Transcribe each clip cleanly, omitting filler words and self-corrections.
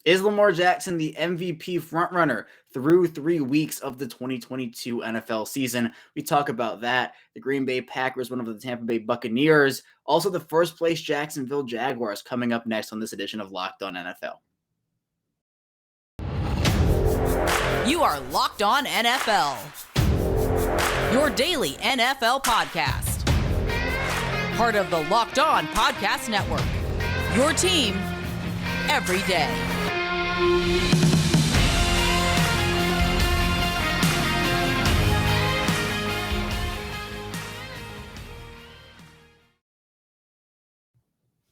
Is Lamar Jackson the MVP frontrunner through 3 weeks of the 2022 NFL season? We talk about that. The Green Bay Packers, one of the Tampa Bay Buccaneers, also the first place Jacksonville Jaguars coming up next on this edition of Locked On NFL. You are Locked On NFL, your daily NFL podcast. Part of the Locked On Podcast Network, your team every day.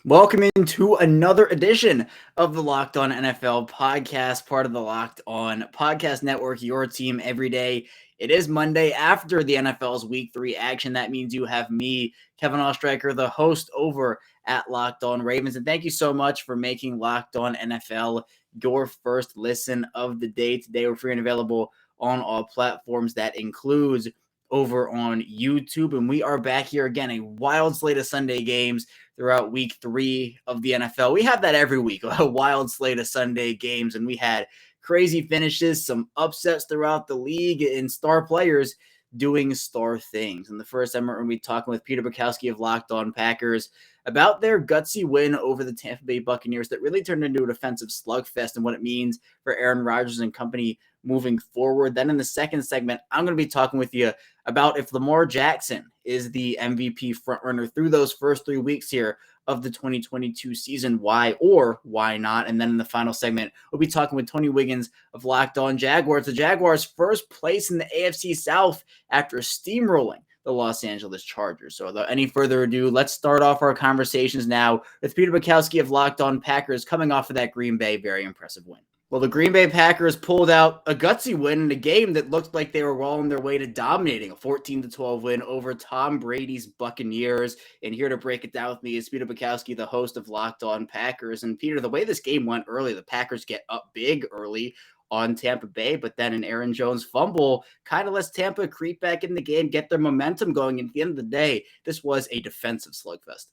Welcome into another edition of the Locked On NFL podcast, part of the Locked On Podcast Network, your team every day. It is Monday after the NFL's Week 3 action. That means you have me, Kevin Oestreicher, the host over at Locked On Ravens. And thank you so much for making Locked On NFL your first listen of the day. Today we're free and available on all platforms. That includes over on YouTube. And we are back here again, a wild slate of Sunday games throughout week 3 of the NFL. We have that every week, a wild slate of Sunday games, and we had crazy finishes, some upsets throughout the league, and star players doing star things. And the first time we're going to be talking with Peter Bukowski of Locked On Packers about their gutsy win over the Tampa Bay Buccaneers that really turned into a defensive slugfest and what it means for Aaron Rodgers and company moving forward. Then in the second segment, I'm going to be talking with you about if Lamar Jackson is the MVP frontrunner through those first 3 weeks here of the 2022 season. Why or why not? And then in the final segment, we'll be talking with Tony Wiggins of Locked On Jaguars. The Jaguars first place in the AFC South after steamrolling the Los Angeles Chargers. So without any further ado, let's start off our conversations now with Peter Bukowski of Locked On Packers coming off of that Green Bay very impressive win. Well, the Green Bay Packers pulled out a gutsy win in a game that looked like they were well on their way to dominating, a 14-12 win over Tom Brady's Buccaneers. And here to break it down with me is Peter Bukowski, the host of Locked On Packers. And Peter, the way this game went early, the Packers get up big early on Tampa Bay, but then an Aaron Jones fumble kind of lets Tampa creep back in the game, get their momentum going. And at the end of the day, this was a defensive slugfest.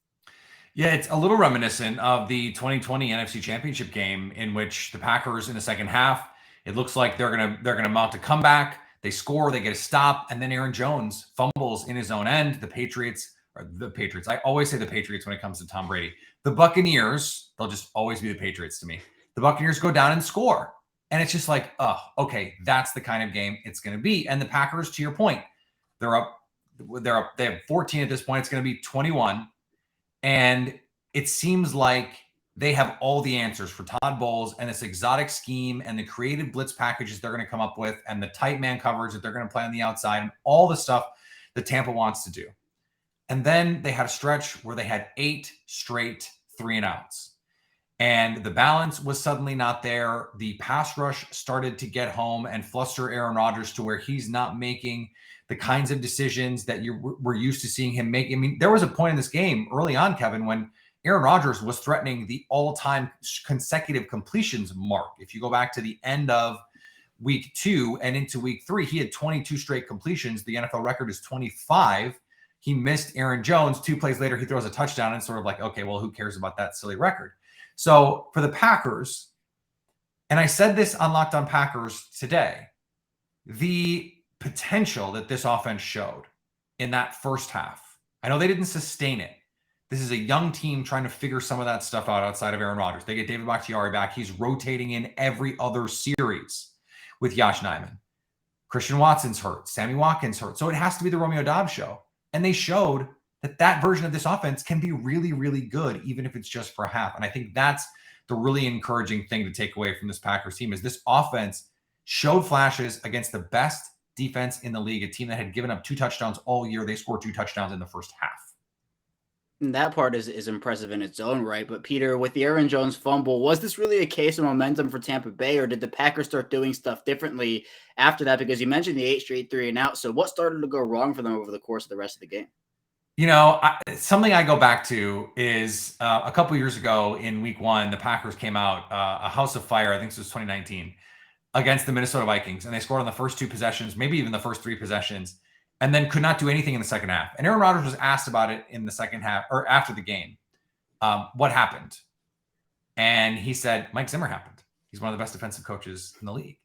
Yeah, it's a little reminiscent of the 2020 NFC Championship game in which the Packers in the second half, it looks like they're gonna mount a comeback. They score, they get a stop, and then Aaron Jones fumbles in his own end. The Patriots. I always say the Patriots when it comes to Tom Brady. The Buccaneers, they'll just always be the Patriots to me. The Buccaneers go down and score. And it's just like, oh, okay, that's the kind of game it's gonna be. And the Packers, to your point, they're up. They have 14 at this point. It's gonna be 21. And it seems like they have all the answers for Todd Bowles and this exotic scheme and the creative blitz packages they're going to come up with and the tight man coverage that they're going to play on the outside and all the stuff that Tampa wants to do. And then they had a stretch where they had 8 straight 3-and-outs. And the balance was suddenly not there. The pass rush started to get home and fluster Aaron Rodgers to where he's not making the kinds of decisions that we're used to seeing him make. I mean, there was a point in this game early on, Kevin, when Aaron Rodgers was threatening the all-time consecutive completions mark. If you go back to the end of week 2 and into week 3, he had 22 straight completions. The NFL record is 25. He missed Aaron Jones. 2 plays later, he throws a touchdown and sort of like, okay, well, who cares about that silly record? So for the Packers, and I said this on Locked On Packers today, the potential that this offense showed in that first half. I know they didn't sustain it. This is a young team trying to figure some of that stuff out outside of Aaron Rodgers. They get David Bakhtiari back. He's rotating in every other series with Josh Nijman. Christian Watson's hurt. Sammy Watkins hurt. So it has to be the Romeo Doubs show. And they showed that version of this offense can be really, really good, even if it's just for a half. And I think that's the really encouraging thing to take away from this Packers team is this offense showed flashes against the best defense in the league, a team that had given up 2 touchdowns all year. They scored 2 touchdowns in the first half. And that part is impressive in its own right. But Peter, with the Aaron Jones fumble, was this really a case of momentum for Tampa Bay, or did the Packers start doing stuff differently after that? Because you mentioned the 8 straight 3-and-out. So what started to go wrong for them over the course of the rest of the game? You know, something I go back to is a couple years ago in week 1, the Packers came out a house of fire. I think this was 2019. Against the Minnesota Vikings, and they scored on the first 2 possessions, maybe even the first 3 possessions, and then could not do anything in the second half. And Aaron Rodgers was asked about it in the second half or after the game. What happened? And he said, Mike Zimmer happened. He's one of the best defensive coaches in the league.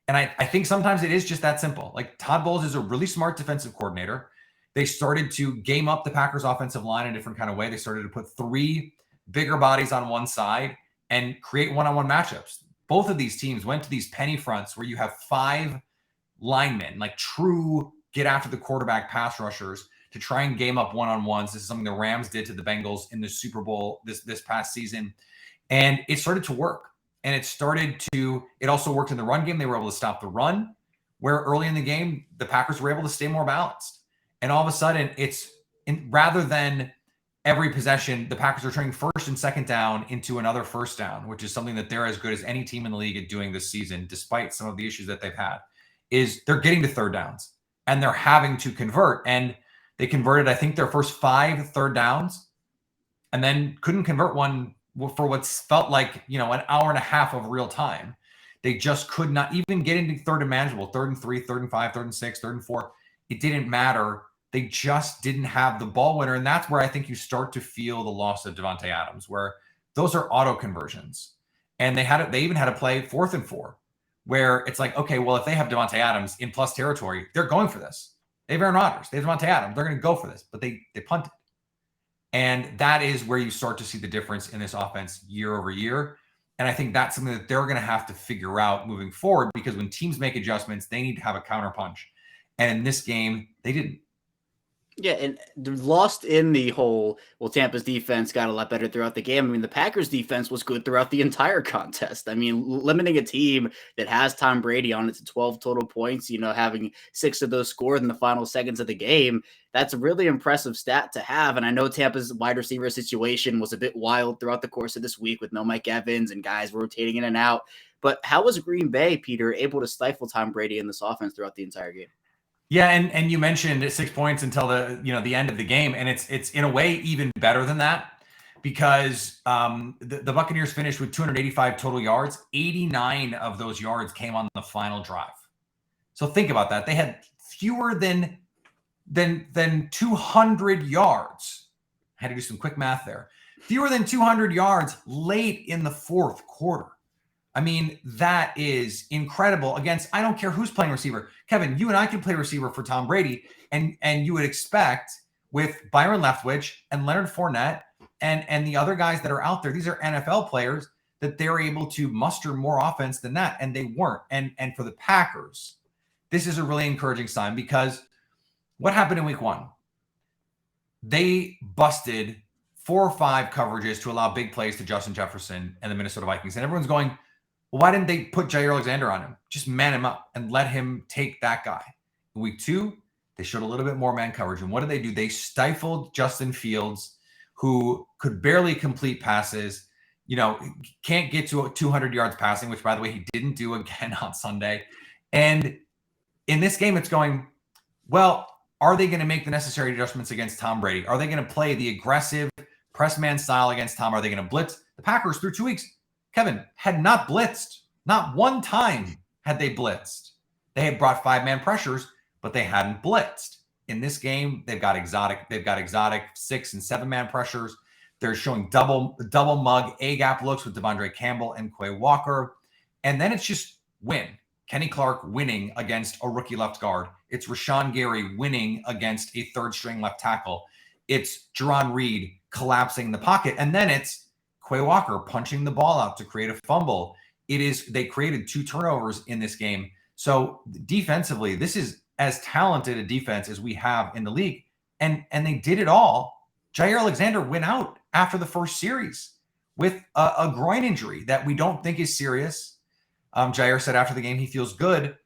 And I think sometimes it is just that simple. Like Todd Bowles is a really smart defensive coordinator. They started to game up the Packers offensive line in a different kind of way. They started to put 3 bigger bodies on one side and create one-on-one matchups. Both of these teams went to these penny fronts where you have 5 linemen, like true get after the quarterback pass rushers to try and game up one-on-ones. This is something the Rams did to the Bengals in the Super Bowl this past season. And it started to work. And it also worked in the run game. They were able to stop the run, where early in the game, the Packers were able to stay more balanced. And all of a sudden, rather than every possession, the Packers are turning first and second down into another first down, which is something that they're as good as any team in the league at doing this season, despite some of the issues that they've had, is they're getting to third downs and they're having to convert. And they converted, I think, their first 5 third downs and then couldn't convert one for what's felt like, an hour and a half of real time. They just could not even get into third and manageable, 3rd and 3, 3rd and 5, 3rd and 6, 3rd and 4. It didn't matter. They just didn't have the ball winner. And that's where I think you start to feel the loss of Davante Adams, where those are auto conversions. And they even had to play 4th and 4, where it's like, okay, well, if they have Davante Adams in plus territory, they're going for this. They have Aaron Rodgers. They have Davante Adams. They're going to go for this. But they punted. And that is where you start to see the difference in this offense year over year. And I think that's something that they're going to have to figure out moving forward, because when teams make adjustments, they need to have a counterpunch. And in this game, they didn't. Yeah, and they're lost in the whole, Tampa's defense got a lot better throughout the game. I mean, the Packers' defense was good throughout the entire contest. I mean, limiting a team that has Tom Brady on it to 12 total points, having 6 of those scored in the final seconds of the game, that's a really impressive stat to have. And I know Tampa's wide receiver situation was a bit wild throughout the course of this week with no Mike Evans and guys rotating in and out. But how was Green Bay, Peter, able to stifle Tom Brady in this offense throughout the entire game? Yeah, and you mentioned 6 points until the end of the game, and it's in a way even better than that, because the Buccaneers finished with 285 total yards. 89 of those yards came on the final drive. So think about that. They had fewer than 200 yards. I had to do some quick math there. Fewer than 200 yards late in the 4th quarter. I mean, that is incredible against, I don't care who's playing receiver. Kevin, you and I can play receiver for Tom Brady, and you would expect with Byron Leftwich and Leonard Fournette and the other guys that are out there, these are NFL players, that they're able to muster more offense than that, and they weren't. And for the Packers, this is a really encouraging sign, because what happened in week 1? They busted 4 or 5 coverages to allow big plays to Justin Jefferson and the Minnesota Vikings. And everyone's going, well, why didn't they put Jair Alexander on him? Just man him up and let him take that guy. In week 2, they showed a little bit more man coverage. And what did? They stifled Justin Fields, who could barely complete passes, can't get to 200 yards passing, which, by the way, he didn't do again on Sunday. And in this game, it's going, well, are they going to make the necessary adjustments against Tom Brady? Are they going to play the aggressive press man style against Tom? Are they going to blitz? The Packers through 2 weeks, Kevin, had not blitzed. Not one time had they blitzed. They had brought 5-man pressures, but they hadn't blitzed. In this game, they've got exotic 6 and 7-man pressures. They're showing double mug A-gap looks with Devondre Campbell and Quay Walker. And then it's just win. Kenny Clark winning against a rookie left guard. It's Rashawn Gary winning against a 3rd-string left tackle. It's Jerron Reed collapsing the pocket. And then it's Quay Walker punching the ball out to create a fumble. They created 2 turnovers in this game. So defensively, this is as talented a defense as we have in the league. And they did it all. Jair Alexander went out after the first series with a groin injury that we don't think is serious. Jair said after the game he feels good,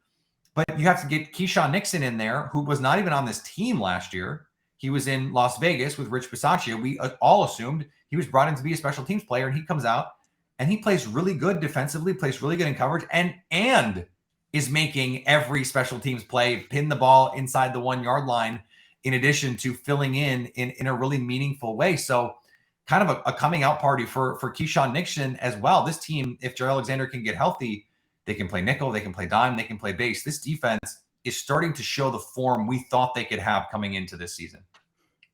but you have to get Keyshawn Nixon in there, who was not even on this team last year. He was in Las Vegas with Rich Bisaccia. We all assumed he was brought in to be a special teams player, and he comes out and he plays really good defensively, plays really good in coverage, and is making every special teams play, pin the ball inside the 1-yard line, in addition to filling in a really meaningful way. So kind of a coming out party for Keyshawn Nixon as well. This team, if Jair Alexander can get healthy, they can play nickel, they can play dime, they can play base. This defense is starting to show the form we thought they could have coming into this season.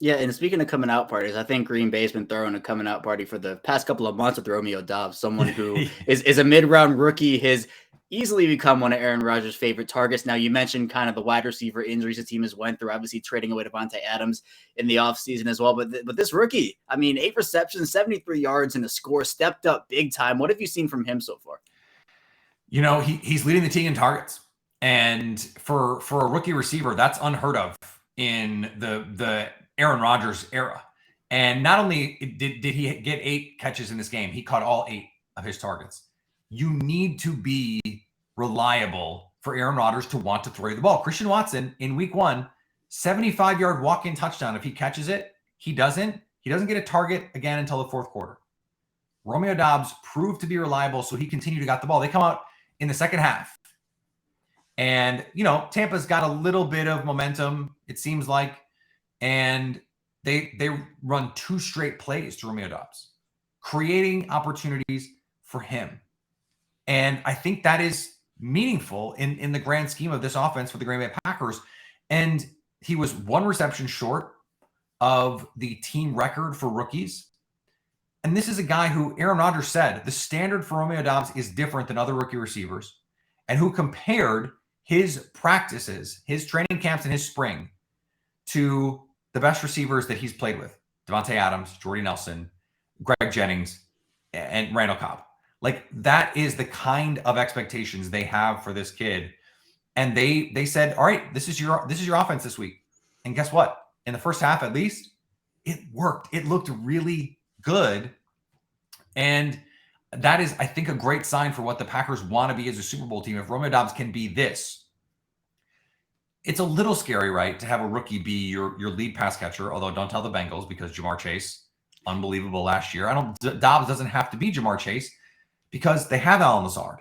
Yeah, and speaking of coming out parties, I think Green Bay's been throwing a coming out party for the past couple of months with Romeo Dobbs, someone who is a mid-round rookie, has easily become one of Aaron Rodgers' favorite targets. Now, you mentioned kind of the wide receiver injuries the team has went through, obviously trading away Devontae Adams in the offseason as well. But this rookie, I mean, 8 receptions, 73 yards, and a score, stepped up big time. What have you seen from him so far? He's leading the team in targets. And for a rookie receiver, that's unheard of in the Aaron Rodgers era. And not only did he get 8 catches in this game, he caught all 8 of his targets. You need to be reliable for Aaron Rodgers to want to throw you the ball. Christian Watson in week 1, 75-yard walk-in touchdown. If he catches it, he doesn't get a target again until the fourth quarter. Romeo Dobbs proved to be reliable, so he continued to got the ball. They come out in the second half. And, Tampa's got a little bit of momentum, it seems like. And they run 2 straight plays to Romeo Dobbs, creating opportunities for him. And I think that is meaningful in the grand scheme of this offense for the Green Bay Packers. And he was 1 reception short of the team record for rookies. And this is a guy who Aaron Rodgers said the standard for Romeo Dobbs is different than other rookie receivers, and who compared his practices, his training camps in his spring to the best receivers that he's played with: Devontae Adams, Jordy Nelson, Greg Jennings, and Randall Cobb. Like, that is the kind of expectations they have for this kid. And they said, all right, this is your offense this week. And guess what? In the first half, at least, it worked. It looked really good. And that is, I think, a great sign for what the Packers want to be as a Super Bowl team. If Romeo Dobbs can be this, it's a little scary, right, to have a rookie be your lead pass catcher, although don't tell the Bengals, because Jamar Chase, unbelievable last year. Dobbs doesn't have to be Jamar Chase because they have Allen Lazard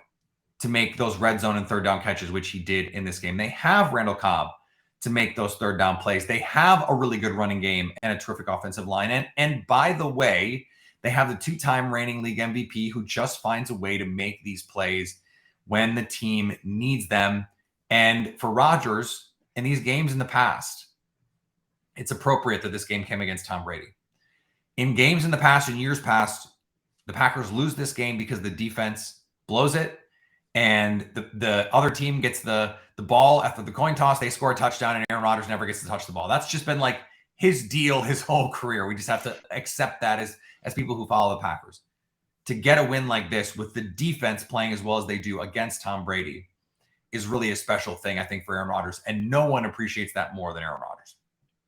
to make those red zone and third down catches, which he did in this game. They have Randall Cobb to make those third down plays. They have a really good running game and a terrific offensive line. And by the way, they have the 2-time reigning league MVP who just finds a way to make these plays when the team needs them. And for Rodgers, in these games in the past, it's appropriate that this game came against Tom Brady. In games in the past, in years past, the Packers lose this game because the defense blows it, and the other team gets the ball after the coin toss. They score a touchdown, and Aaron Rodgers never gets to touch the ball. That's just been like his deal his whole career. We just have to accept that as people who follow the Packers. To get a win like this with the defense playing as well as they do against Tom Brady is really a special thing, I think, for Aaron Rodgers. And no one appreciates that more than Aaron Rodgers.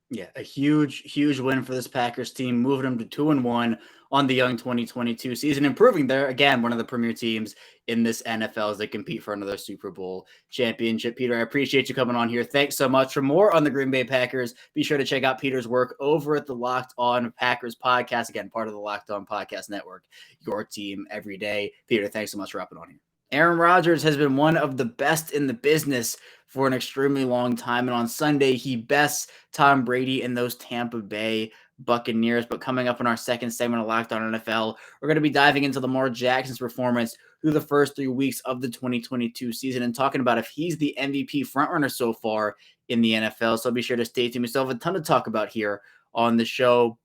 Yeah, a huge win for this Packers team, moving them to 2-1 on the young 2022 season, improving there again, one of the premier teams in this NFL as they compete for another Super Bowl championship. Peter, I appreciate you coming on here. Thanks so much. For more on the Green Bay Packers, be sure to check out Peter's work over at the Locked On Packers podcast, again, part of the Locked On Podcast Network, your team every day. Peter, thanks so much for hopping on here. Aaron Rodgers has been one of the best in the business for an extremely long time. And on Sunday, he bests Tom Brady and those Tampa Bay Buccaneers. But coming up in our second segment of Locked On NFL, we're going to be diving into Lamar Jackson's performance through the first 3 weeks of the 2022 season and talking about if he's the MVP frontrunner so far in the NFL. So be sure to stay tuned. We still have a ton to talk about here on the show.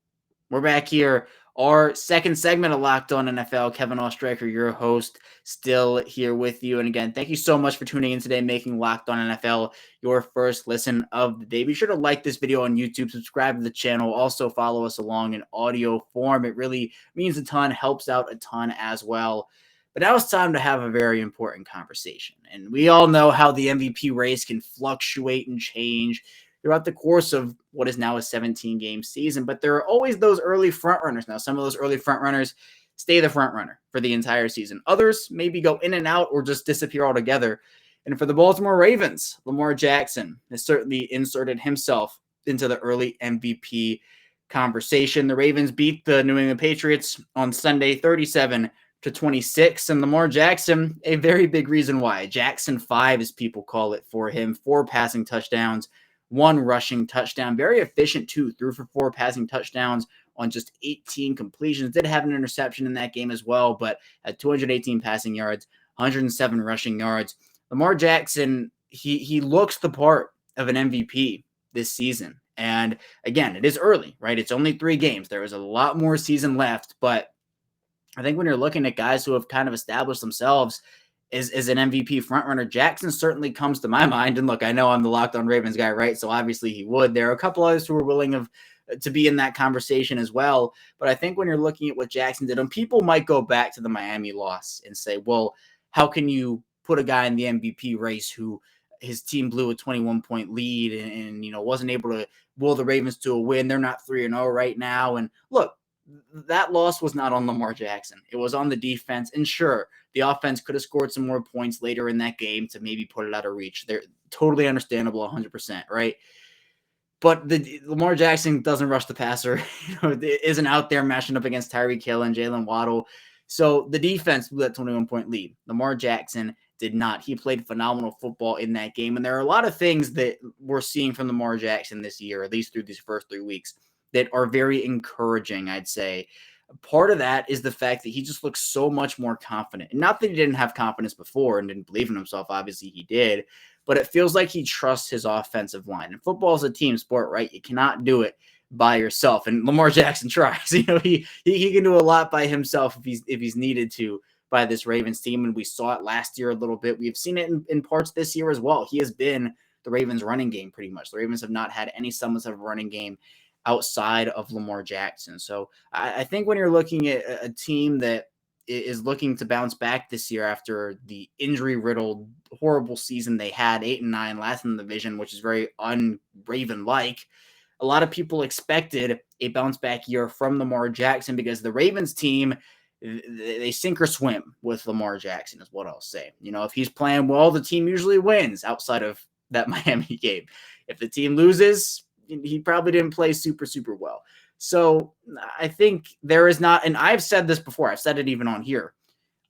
We're back here. Our second segment of Locked On NFL, Kevin Oestreicher, your host, still here with you. And again, thank you so much for tuning in today, making Locked On NFL your first listen of the day. Be sure to like this video on YouTube, subscribe to the channel, also follow us along in audio form. It really means a ton, helps out a ton as well. But now it's time to have a very important conversation. And we all know how the MVP race can fluctuate and change throughout the course of what is now a 17-game season. But there are always those early front runners. Now, some of those early front runners stay the front runner for the entire season. Others maybe go in and out or just disappear altogether. And for the Baltimore Ravens, Lamar Jackson has certainly inserted himself into the early MVP conversation. The Ravens beat the New England Patriots on Sunday 37-26. And Lamar Jackson, a very big reason why. Jackson 5, as people call it, for him. 4 passing touchdowns, 1 rushing touchdown. Very efficient, too. Threw for 4 passing touchdowns on just 18 completions. Did have an interception in that game as well, but at 218 passing yards, 107 rushing yards. Lamar Jackson, he looks the part of an MVP this season. And again, it is early, right? It's only 3 games. There is a lot more season left, but I think when you're looking at guys who have kind of established themselves as an MVP frontrunner, Jackson certainly comes to my mind. And look, I know I'm the Locked On Ravens guy, right? So obviously he would. There are a couple others who are willing to be in that conversation as well. But I think when you're looking at what Jackson did, and people might go back to the Miami loss and say, well, how can you put a guy in the MVP race who his team blew a 21-point lead and wasn't able to will the Ravens to a win? They're not 3-0 right now. And look, that loss was not on Lamar Jackson. It was on the defense. And sure, the offense could have scored some more points later in that game to maybe put it out of reach. They're totally understandable, 100%, right? But the Lamar Jackson doesn't rush the passer, isn't out there mashing up against Tyreek Hill and Jalen Waddle. So the defense blew that 21-point lead. Lamar Jackson did not. He played phenomenal football in that game. And there are a lot of things that we're seeing from Lamar Jackson this year, at least through these first 3 weeks, that are very encouraging, I'd say. Part of that is the fact that he just looks so much more confident. And not that he didn't have confidence before and didn't believe in himself. Obviously, he did. But it feels like he trusts his offensive line. And football is a team sport, right? You cannot do it by yourself. And Lamar Jackson tries. He can do a lot by himself if he's needed to by this Ravens team. And we saw it last year a little bit. We've seen it in parts this year as well. He has been the Ravens running game pretty much. The Ravens have not had any semblance of a running game outside of Lamar Jackson. So I think when you're looking at a team that is looking to bounce back this year after the injury-riddled, horrible season they had, 8-9, last in the division, which is very un-Raven-like, a lot of people expected a bounce-back year from Lamar Jackson because the Ravens team, they sink or swim with Lamar Jackson is what I'll say. If he's playing well, the team usually wins outside of that Miami game. If the team loses, he probably didn't play super, super well. So I think there is not, and I've said this before, I've said it even on here,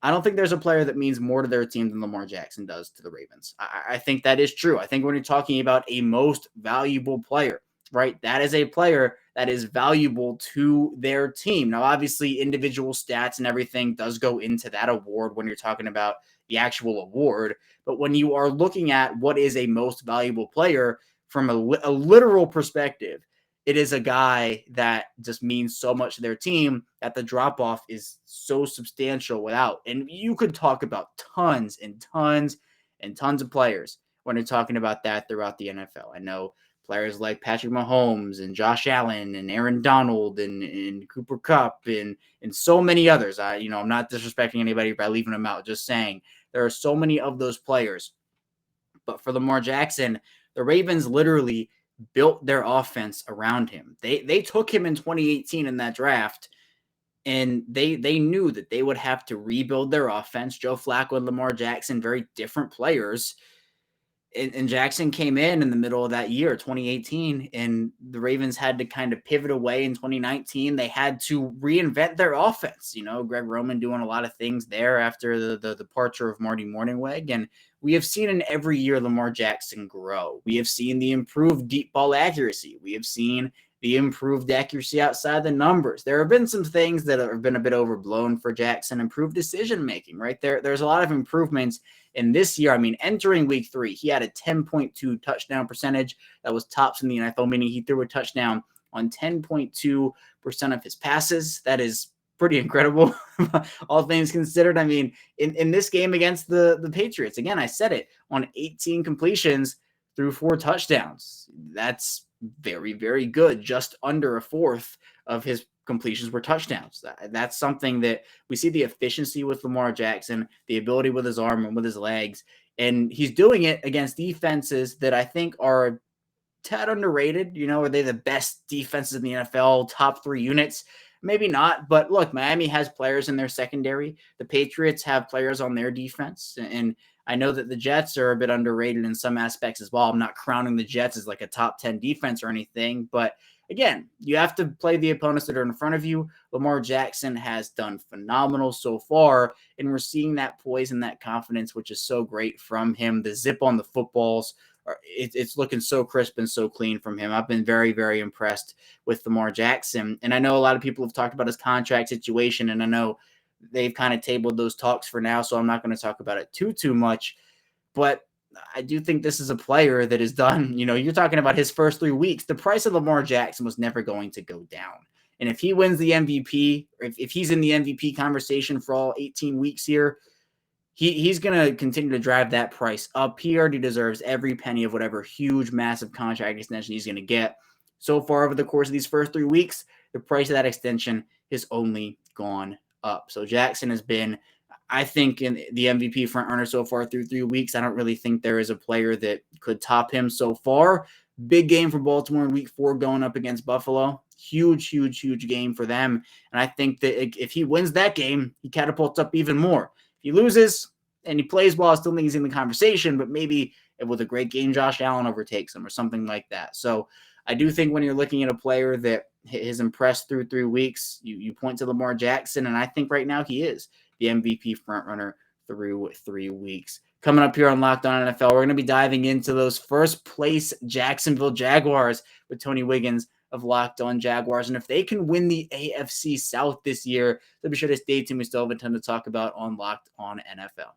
I don't think there's a player that means more to their team than Lamar Jackson does to the Ravens. I think that is true. I think when you're talking about a most valuable player, right, that is a player that is valuable to their team. Now, obviously, individual stats and everything does go into that award when you're talking about the actual award. But when you are looking at what is a most valuable player from a literal perspective, it is a guy that just means so much to their team that the drop-off is so substantial without. And you could talk about tons and tons and tons of players when you're talking about that throughout the NFL. I know players like Patrick Mahomes and Josh Allen and Aaron Donald and Cooper Kupp and so many others. I'm not disrespecting anybody by leaving them out, just saying there are so many of those players. But for Lamar Jackson, the Ravens literally built their offense around him. They took him in 2018 in that draft, and they knew that they would have to rebuild their offense. Joe Flacco and Lamar Jackson, very different players. And Jackson came in the middle of that year, 2018, and the Ravens had to kind of pivot away in 2019. They had to reinvent their offense. Greg Roman doing a lot of things there after the departure of Marty Mornhinweg. And we have seen in every year Lamar Jackson grow. We have seen the improved deep ball accuracy. We have seen the improved accuracy outside the numbers. There have been some things that have been a bit overblown for Jackson. Improved decision-making, right? There's a lot of improvements in this year. Entering week 3, he had a 10.2 touchdown percentage. That was tops in the NFL, meaning he threw a touchdown on 10.2% of his passes. That is pretty incredible, all things considered. In this game against the Patriots, again, I said it, on 18 completions through 4 touchdowns. That's very, very good. Just under a fourth of his completions were touchdowns. That's something that we see the efficiency with Lamar Jackson, the ability with his arm and with his legs. And he's doing it against defenses that I think are a tad underrated. Are they the best defenses in the NFL, top 3 units? Maybe not, but look, Miami has players in their secondary. The Patriots have players on their defense, and I know that the Jets are a bit underrated in some aspects as well. I'm not crowning the Jets as like a top 10 defense or anything, but again, you have to play the opponents that are in front of you. Lamar Jackson has done phenomenal so far, and we're seeing that poise and that confidence, which is so great from him. The zip on the footballs, it's looking so crisp and so clean from him. I've been very, very impressed with Lamar Jackson. And I know a lot of people have talked about his contract situation, and I know they've kind of tabled those talks for now, so I'm not going to talk about it too much. But I do think this is a player that is done. You're talking about his first 3 weeks. The price of Lamar Jackson was never going to go down. And if he wins the MVP, or if he's in the MVP conversation for all 18 weeks here, he's going to continue to drive that price up. He already deserves every penny of whatever huge, massive contract extension he's going to get. So far over the course of these first 3 weeks, the price of that extension has only gone up. So Jackson has been, I think, in the MVP front runner so far through 3 weeks. I don't really think there is a player that could top him so far. Big game for Baltimore in week 4 going up against Buffalo. Huge, huge, huge game for them. And I think that if he wins that game, he catapults up even more. If he loses and he plays well, I still think he's in the conversation, but maybe with a great game, Josh Allen overtakes him or something like that. So I do think when you're looking at a player that has impressed through 3 weeks, you point to Lamar Jackson, and I think right now he is the MVP frontrunner through 3 weeks. Coming up here on Locked On NFL, we're going to be diving into those first-place Jacksonville Jaguars with Tony Wiggins of Locked On Jaguars. And if they can win the AFC South this year, so be sure to stay tuned. We still have a ton to talk about on Locked On NFL.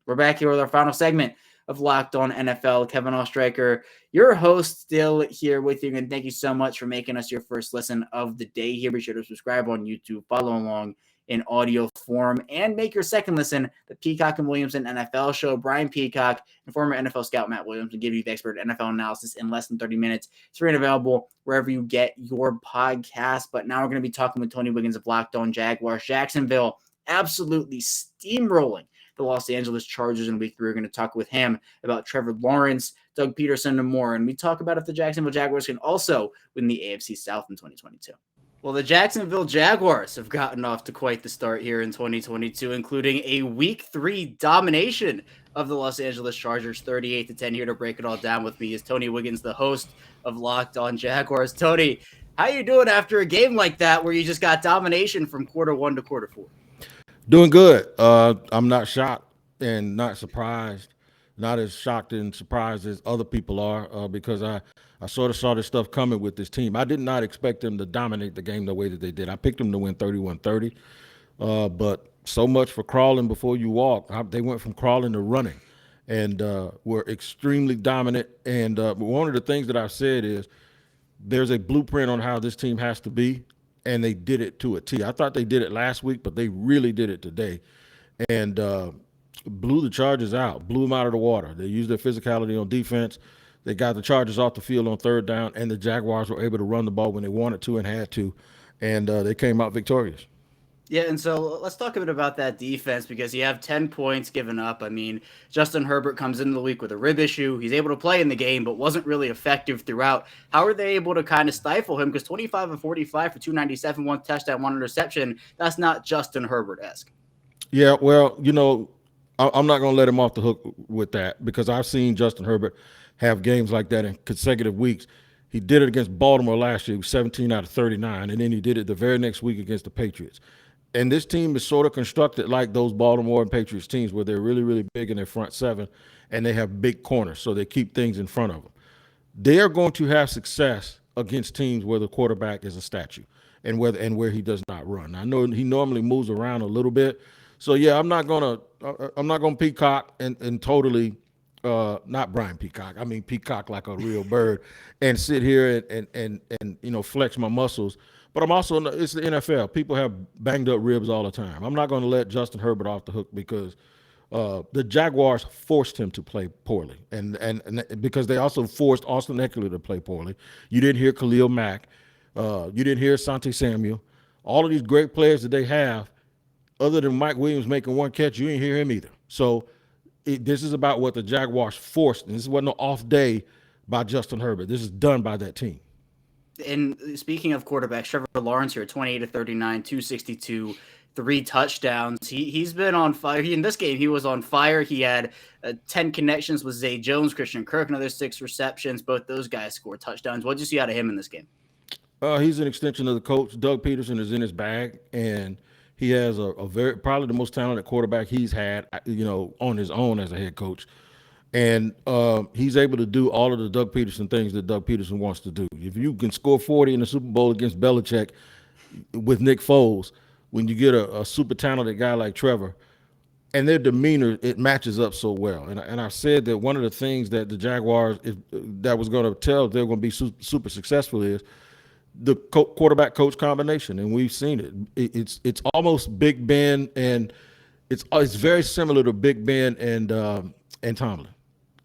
We're back here with our final segment of Locked On NFL. Kevin Oestreicher, your host, still here with you. And thank you so much for making us your first listen of the day here. Be sure to subscribe on YouTube, follow along in audio form, and make your second listen the Peacock and Williamson NFL show. Brian Peacock and former NFL scout Matt Williams will give you the expert NFL analysis in less than 30 minutes. It's free and available wherever you get your podcast. But now we're going to be talking with Tony Wiggins of Locked On Jaguars. Jacksonville absolutely steamrolling the Los Angeles Chargers in week 3. We're going to talk with him about Trevor Lawrence, Doug Peterson, and more. And we talk about if the Jacksonville Jaguars can also win the AFC South in 2022. Well, the Jacksonville Jaguars have gotten off to quite the start here in 2022, including a week 3 domination of the Los Angeles Chargers, 38-10. Here to break it all down with me is Tony Wiggins, the host of Locked On Jaguars. Tony, how you doing after a game like that where you just got domination from quarter 1 to quarter 4? Doing good. I'm not shocked and not surprised, not as shocked and surprised as other people are, because I sort of saw this stuff coming with this team. I did not expect them to dominate the game the way that they did. I picked them to win 31-30, but so much for crawling before you walk. They went from crawling to running and were extremely dominant. And one of the things that I've said is there's a blueprint on how this team has to be, and they did it to a T. I thought they did it last week, but they really did it today. And blew the Chargers out, blew them out of the water. They used their physicality on defense. They got the Chargers off the field on third down, and the Jaguars were able to run the ball when they wanted to and had to, and they came out victorious. Yeah, and so let's talk a bit about that defense, because you have 10 points given up. I mean, Justin Herbert comes into the week with a rib issue. He's able to play in the game, but wasn't really effective throughout. How are they able to kind of stifle him? Because 25 of 45 for 297, 1 touchdown, 1 interception, that's not Justin Herbert-esque. Yeah, well, I'm not going to let him off the hook with that, because I've seen Justin Herbert have games like that in consecutive weeks. He did it against Baltimore last year, 17 out of 39, and then he did it the very next week against the Patriots. And this team is sort of constructed like those Baltimore and Patriots teams, where they're really, really big in their front seven, and they have big corners, so they keep things in front of them. They are going to have success against teams where the quarterback is a statue and where he does not run. I know he normally moves around a little bit, so yeah, I'm not gonna peacock and totally not Brian Peacock. I mean peacock like a real bird, and sit here and flex my muscles. But I'm also, it's the NFL. People have banged up ribs all the time. I'm not going to let Justin Herbert off the hook, because the Jaguars forced him to play poorly, and because they also forced Austin Eckler to play poorly. You didn't hear Khalil Mack. You didn't hear Asante Samuel. All of these great players that they have, other than Mike Williams making 1 catch, you didn't hear him either. So this is about what the Jaguars forced, and this wasn't an off day by Justin Herbert. This is done by that team. And speaking of quarterbacks, Trevor Lawrence here, 28 of 39, 262, 3 touchdowns. He's been on fire. In this game, he was on fire. He had 10 connections with Zay Jones, Christian Kirk, another 6 receptions. Both those guys scored touchdowns. What did you see out of him in this game? He's an extension of the coach. Doug Peterson is in his bag, and he has a very, probably the most talented quarterback he's had, on his own as a head coach. And he's able to do all of the Doug Peterson things that Doug Peterson wants to do. If you can score 40 in the Super Bowl against Belichick with Nick Foles, when you get a super talented guy like Trevor, and their demeanor, it matches up so well. And I've said that one of the things that the Jaguars that was going to tell they're going to be super successful is the quarterback coach combination, and we've seen it. It's almost Big Ben, and it's very similar to Big Ben and Tomlin.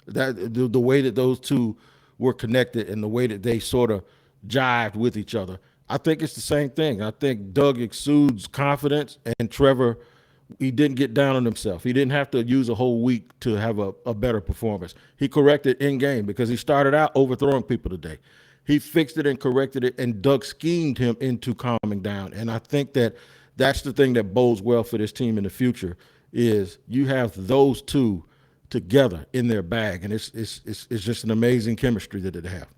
That the way that those two were connected and the way that they sort of jived with each other. I think it's the same thing. I think Doug exudes confidence, and Trevor, he didn't get down on himself. He didn't have to use a whole week to have a better performance. He corrected in game because he started out overthrowing people today. He fixed it and corrected it, and Doug schemed him into calming down. And I think that that's the thing that bodes well for this team in the future is you have those two together in their bag, and it's just an amazing chemistry that they have.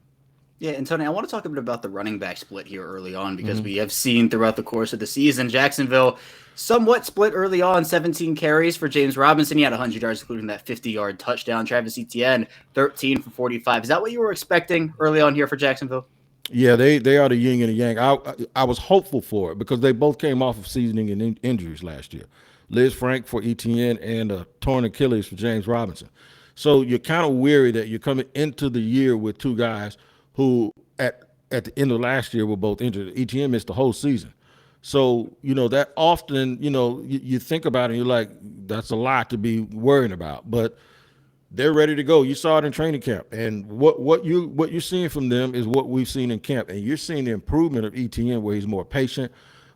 Yeah, and Tony, I want to talk a bit about the running back split here early on because we have seen throughout the course of the season, Jacksonville somewhat split early on, 17 carries for James Robinson. He had 100 yards, including that 50-yard touchdown. Travis Etienne, 13 for 45. Is that what you were expecting early on here for Jacksonville? Yeah, they are the yin and the yang. I was hopeful for it because they both came off of seasoning and injuries last year. Liz Frank for Etienne and a torn Achilles for James Robinson. So you're kind of weary that you're coming into the year with two guys who at the end of last year were both injured. Etienne missed the whole season. So, that often, you think about it and you're like, that's a lot to be worrying about. But they're ready to go. You saw it in training camp. And what you're seeing from them is what we've seen in camp. And you're seeing the improvement of Etienne where he's more patient,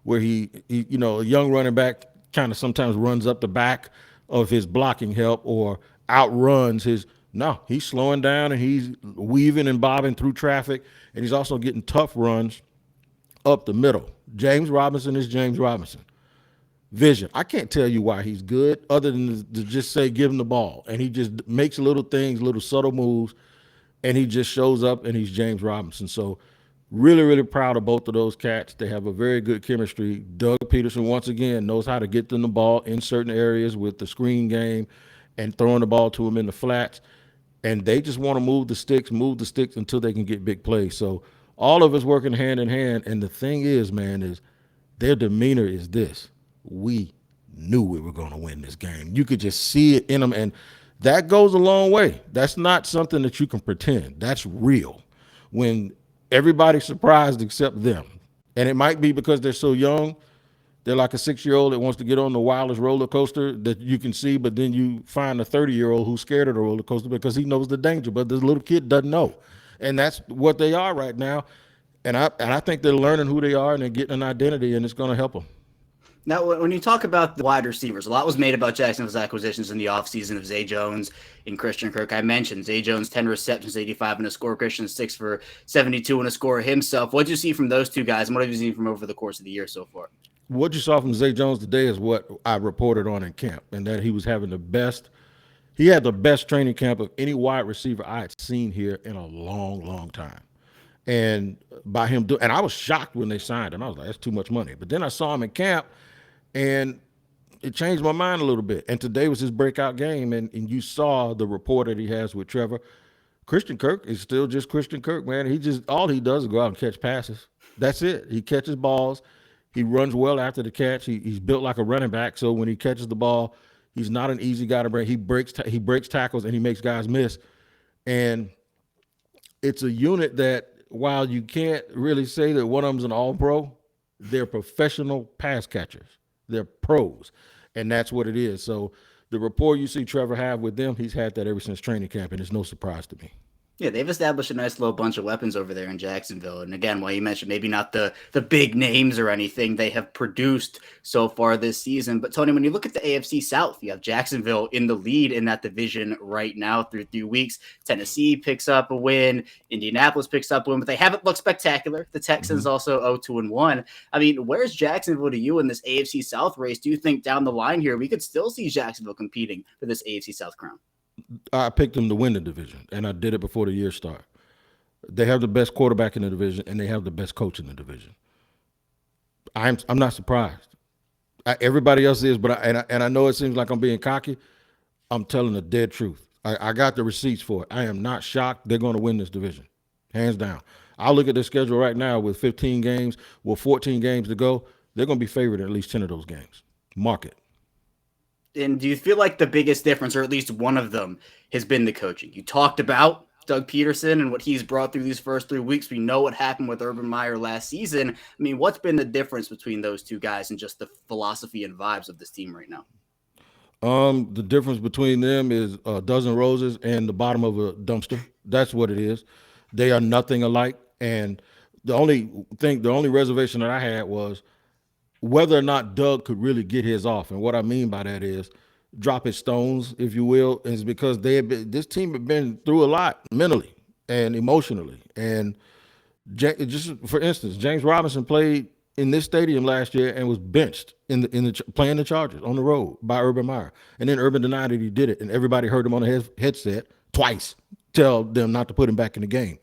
where he a young running back kind of sometimes runs up the back of his blocking help or outruns his. No, he's slowing down and he's weaving and bobbing through traffic, and he's also getting tough runs up the middle. James Robinson is James Robinson. Vision. I can't tell you why he's good other than to just say give him the ball, and he just makes little things, little subtle moves, and he just shows up, and he's James Robinson. So really, really proud of both of those cats. They have a very good chemistry. Doug Peterson, once again, knows how to get them the ball in certain areas with the screen game and throwing the ball to them in the flats. And they just want to move the sticks until they can get big plays. So all of us working hand in hand. And the thing is, man, is their demeanor is this. We knew we were going to win this game. You could just see it in them. And that goes a long way. That's not something that you can pretend. That's real. When everybody's surprised except them. And it might be because they're so young. They're like a 6-year-old that wants to get on the wildest roller coaster that you can see, but then you find a 30-year-old who's scared of the roller coaster because he knows the danger, but this little kid doesn't know. And that's what they are right now. And I think they're learning who they are and they're getting an identity, and it's going to help them. Now, when you talk about the wide receivers, a lot was made about Jacksonville's acquisitions in the offseason of Zay Jones and Christian Kirk. I mentioned Zay Jones, 10 receptions, 85 and a score. Christian, 6 for 72 and a score himself. What did you see from those two guys, and what have you seen from over the course of the year so far? What you saw from Zay Jones today is what I reported on in camp, and that he was having he had the best training camp of any wide receiver I had seen here in a long, long time. And by him and I was shocked when they signed him. I was like, that's too much money. But then I saw him in camp, and it changed my mind a little bit. And today was his breakout game, and you saw the rapport that he has with Trevor. Christian Kirk is still just Christian Kirk, man. All he does is go out and catch passes. That's it. He catches balls. He runs well after the catch. He's built like a running back, so when he catches the ball, he's not an easy guy to break. He breaks tackles, and he makes guys miss. And it's a unit that, while you can't really say that one of them's an all-pro, they're professional pass catchers. They're pros, and that's what it is. So the rapport you see Trevor have with them, he's had that ever since training camp, and it's no surprise to me. Yeah, they've established a nice little bunch of weapons over there in Jacksonville. And again, while you mentioned maybe not the big names or anything they have produced so far this season. But Tony, when you look at the AFC South, you have Jacksonville in the lead in that division right now through 3 weeks. Tennessee picks up a win. Indianapolis picks up a win, but they haven't looked spectacular. The Texans also 0-1. I mean, where's Jacksonville to you in this AFC South race? Do you think down the line here we could still see Jacksonville competing for this AFC South crown? I picked them to win the division, and I did it before the year started. They have the best quarterback in the division, and they have the best coach in the division. I'm not surprised. Everybody else is, but I know it seems like I'm being cocky. I'm telling the dead truth. I got the receipts for it. I am not shocked. They're going to win this division, hands down. I'll look at their schedule right now with 14 games to go. They're going to be favored in at least 10 of those games. Mark it. And do you feel like the biggest difference, or at least one of them, has been the coaching? You talked about Doug Peterson and what he's brought through these first 3 weeks. We know what happened with Urban Meyer last season. I mean, what's been the difference between those two guys and just the philosophy and vibes of this team right now? The difference between them is a dozen roses and the bottom of a dumpster. That's what it is. They are nothing alike. And the only reservation that I had was whether or not Doug could really get his off. And what I mean by that is drop his stones, if you will, is because this team had been through a lot mentally and emotionally. And just for instance, James Robinson played in this stadium last year and was benched playing the Chargers on the road by Urban Meyer. And then Urban denied that he did it, and everybody heard him on the headset twice tell them not to put him back in the game.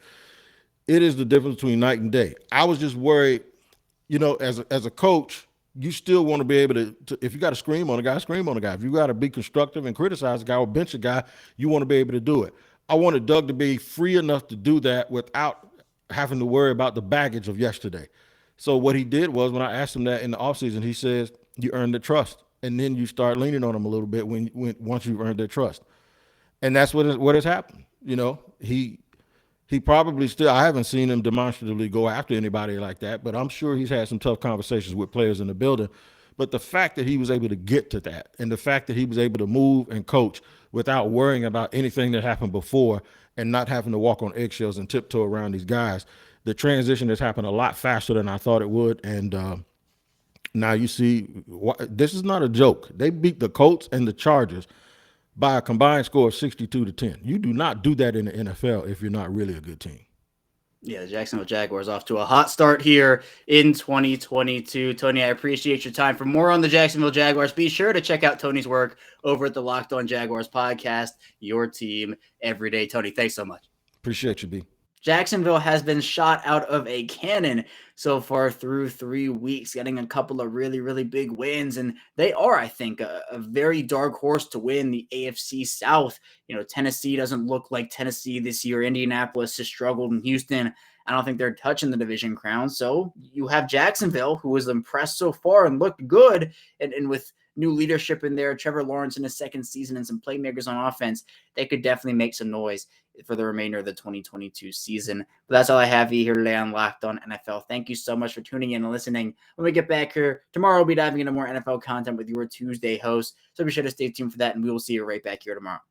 It is the difference between night and day. I was just worried, as a coach, you still want to be able to if you got to scream on a guy, scream on a guy. If you got to be constructive and criticize a guy or bench a guy, you want to be able to do it. I wanted Doug to be free enough to do that without having to worry about the baggage of yesterday. So what he did was, when I asked him that in the offseason, he says, you earn the trust. And then you start leaning on him a little bit once you've earned their trust. And that's what has happened. He probably still, I haven't seen him demonstratively go after anybody like that, but I'm sure he's had some tough conversations with players in the building. But the fact that he was able to get to that, and the fact that he was able to move and coach without worrying about anything that happened before and not having to walk on eggshells and tiptoe around these guys, the transition has happened a lot faster than I thought it would. And now you see, this is not a joke. They beat the Colts and the Chargers by a combined score of 62-10. You do not do that in the NFL if you're not really a good team. Yeah, the Jacksonville Jaguars off to a hot start here in 2022. Tony, I appreciate your time. For more on the Jacksonville Jaguars, be sure to check out Tony's work over at the Locked On Jaguars podcast, your team every day. Tony, thanks so much. Appreciate you, B. Jacksonville has been shot out of a cannon so far through 3 weeks, getting a couple of really, really big wins. And they are, I think, a very dark horse to win the AFC South. Tennessee doesn't look like Tennessee this year. Indianapolis has struggled in Houston. I don't think they're touching the division crown. So you have Jacksonville, who was impressed so far and looked good. And with new leadership in there, Trevor Lawrence in his second season and some playmakers on offense, they could definitely make some noise for the remainder of the 2022 season. But that's all I have here today on Locked On NFL. Thank you so much for tuning in and listening. When we get back here tomorrow, we'll be diving into more NFL content with your Tuesday host. So be sure to stay tuned for that, and we will see you right back here tomorrow.